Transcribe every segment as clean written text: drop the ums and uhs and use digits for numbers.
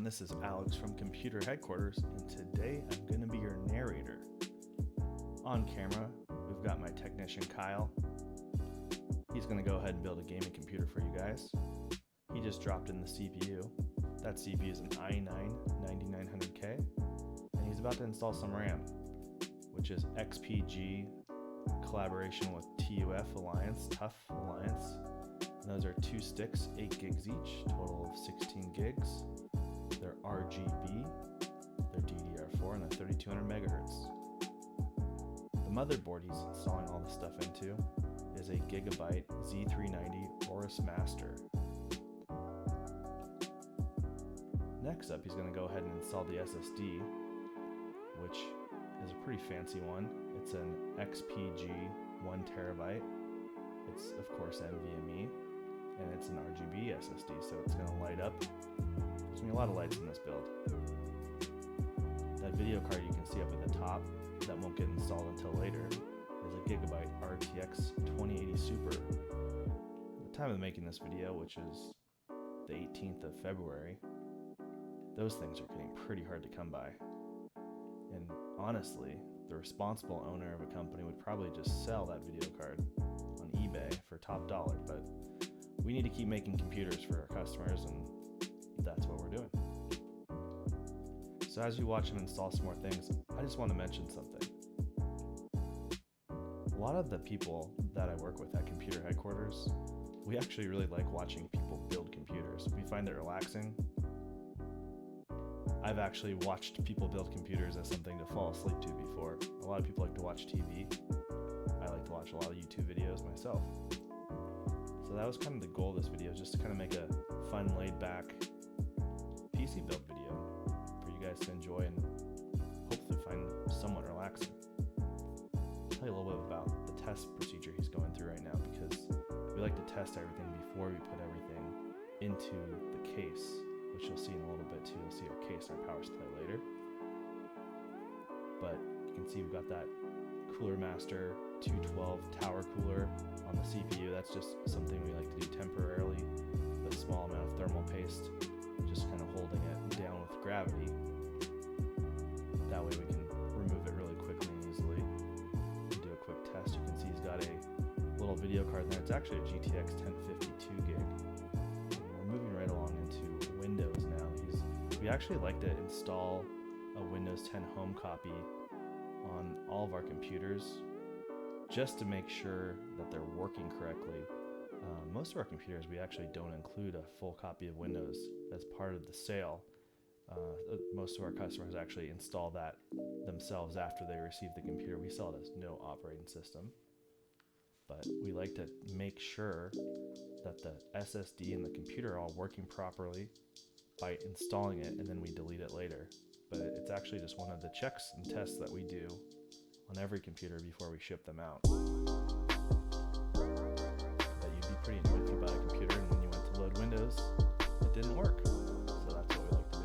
everyone, this is Alex from Computer Headquarters, and today I'm going to be your narrator. On camera, we've got my technician Kyle. He's going to go ahead and build a gaming computer for you guys. He just dropped in the CPU. That CPU is an i9-9900K, and he's about to install some RAM, which is XPG collaboration with TUF Alliance, TUF Alliance. And those are 2 sticks, 8 gigs each, total of 16 gigs. They're RGB, they're DDR4, and they're 3200 megahertz. The motherboard he's installing all this stuff into is a Gigabyte Z390 Aorus Master. Next up, he's going to go ahead and install the SSD, which is a pretty fancy one. It's an XPG 1 terabyte. It's, of course, NVME, and it's an RGB SSD, so it's going to light up. There's going to be a lot of lights in this build. That video card you can see up at the top that won't get installed until later is a Gigabyte RTX 2080 Super. At the time of making this video, which is the 18th of February, those things are getting pretty hard to come by. And honestly, the responsible owner of a company would probably just sell that video card on eBay for top dollar, but we need to keep making computers for our customers, and that's what we're doing. So as you watch him install some more things, I just want to mention something. A lot of the people that I work with at Computer Headquarters, we actually really like watching people build computers. We find it relaxing. I've actually watched people build computers as something to fall asleep to before. A lot of people like to watch TV. I like to watch a lot of YouTube videos myself. So that was kind of the goal of this video, just to kind of make a fun, laid-back PC build video for you guys to enjoy and hopefully find somewhat relaxing. I'll tell you a little bit about the test procedure he's going through right now, because we like to test everything before we put everything into the case, which you'll see in a little bit too. You'll see our case and our power supply later. But you can see we've got that Cooler Master 212 tower cooler on the CPU. That's just something we like to do temporarily with a small amount of thermal paste, just kind of holding it down with gravity. That way we can remove it really quickly and easily. Do a quick test. You can see he's got a little video card there. It's actually a GTX 1052 gig. And we're moving right along into Windows now. We actually like to install a Windows 10 home copy on all of our computers just to make sure that they're working correctly. Most of our computers, we actually don't include a full copy of Windows as part of the sale. Most of our customers actually install that themselves after they receive the computer. We sell it as no operating system. But we like to make sure that the SSD and the computer are all working properly by installing it, and then we delete it later. But it's actually just one of the checks and tests that we do on every computer before we ship them out. But you'd be pretty annoyed if you bought a computer and when you went to load Windows, it didn't work. So that's what we like to do.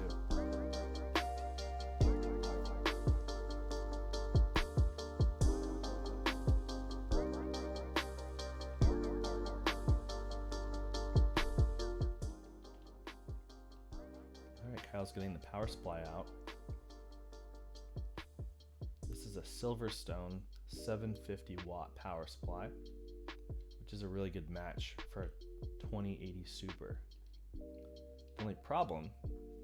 Kyle's getting the power supply out. This is a Silverstone 750 watt power supply, which is a really good match for a 2080 Super. The only problem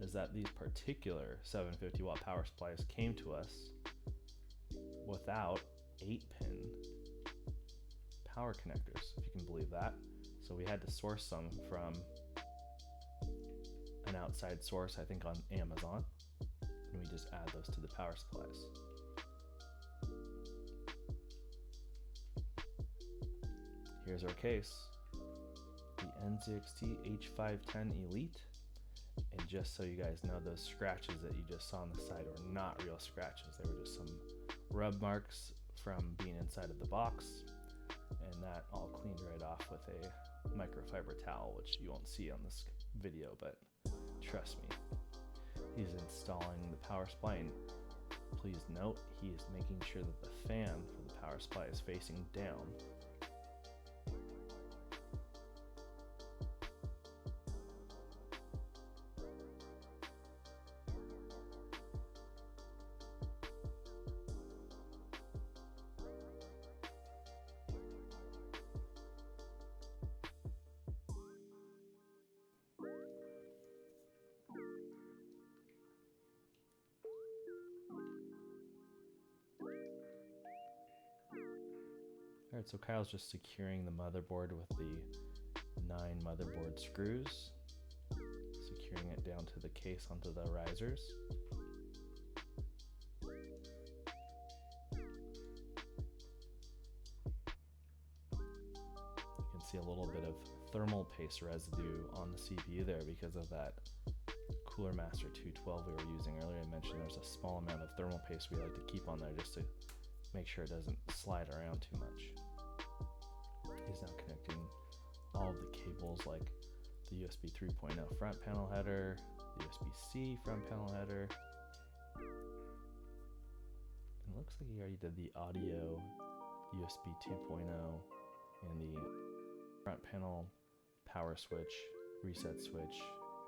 is that these particular 750 watt power supplies came to us without 8-pin power connectors, if you can believe that. So we had to source some from an outside source, I think on Amazon, and we just add those to the power supplies. Here's our case, the NZXT H510 Elite, and just so you guys know, those scratches that you just saw on the side were not real scratches. They were just some rub marks from being inside of the box, and that all cleaned right off with a microfiber towel, which you won't see on this video, but trust me, he's installing the power supply, and please note, he is making sure that the fan for the power supply is facing down. Alright, so Kyle's just securing the motherboard with the 9 motherboard screws, securing it down to the case onto the risers. You can see a little bit of thermal paste residue on the CPU there because of that Cooler Master 212 we were using earlier. I mentioned there's a small amount of thermal paste we like to keep on there just to make sure it doesn't slide around too much. He's now connecting all of the cables like the USB 3.0 front panel header, the USB-C front panel header. It looks like he already did the audio USB 2.0 and the front panel power switch, reset switch,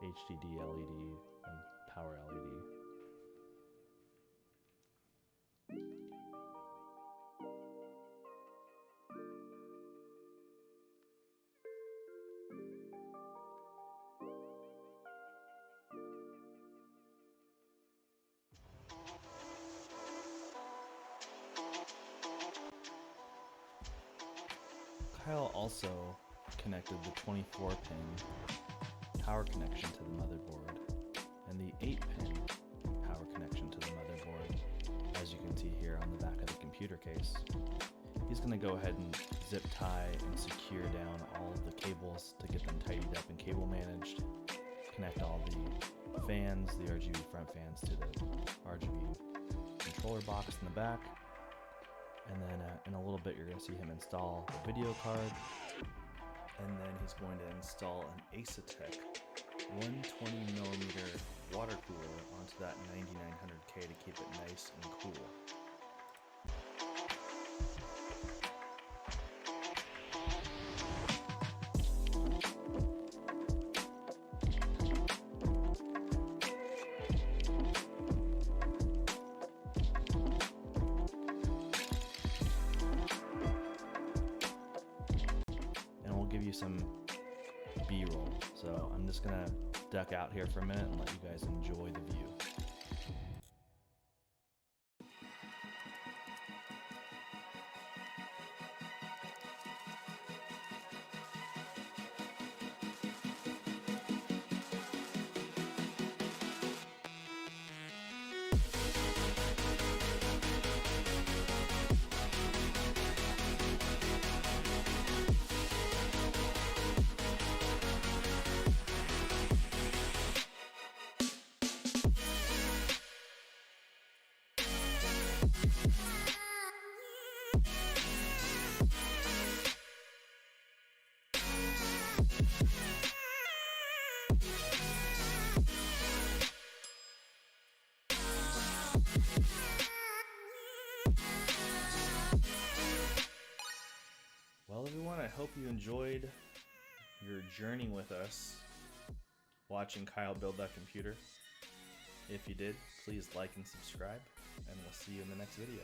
HDD LED, and power LED. Kyle also connected the 24-pin power connection to the motherboard and the 8-pin power connection to the motherboard, as you can see here on the back of the computer case. He's going to go ahead and zip tie and secure down all of the cables to get them tidied up and cable managed, connect all the fans, the RGB front fans, to the RGB controller box in the back. And then in a little bit you're going to see him install the video card, and then he's going to install an Asetek 120mm water cooler onto that 9900K to keep it nice and cool. Give you some B-roll, so I'm just gonna duck out here for a minute and let you guys enjoy the view. Well, everyone, I hope you enjoyed your journey with us watching Kyle build that computer. If you did, please like and subscribe, and we'll see you in the next video.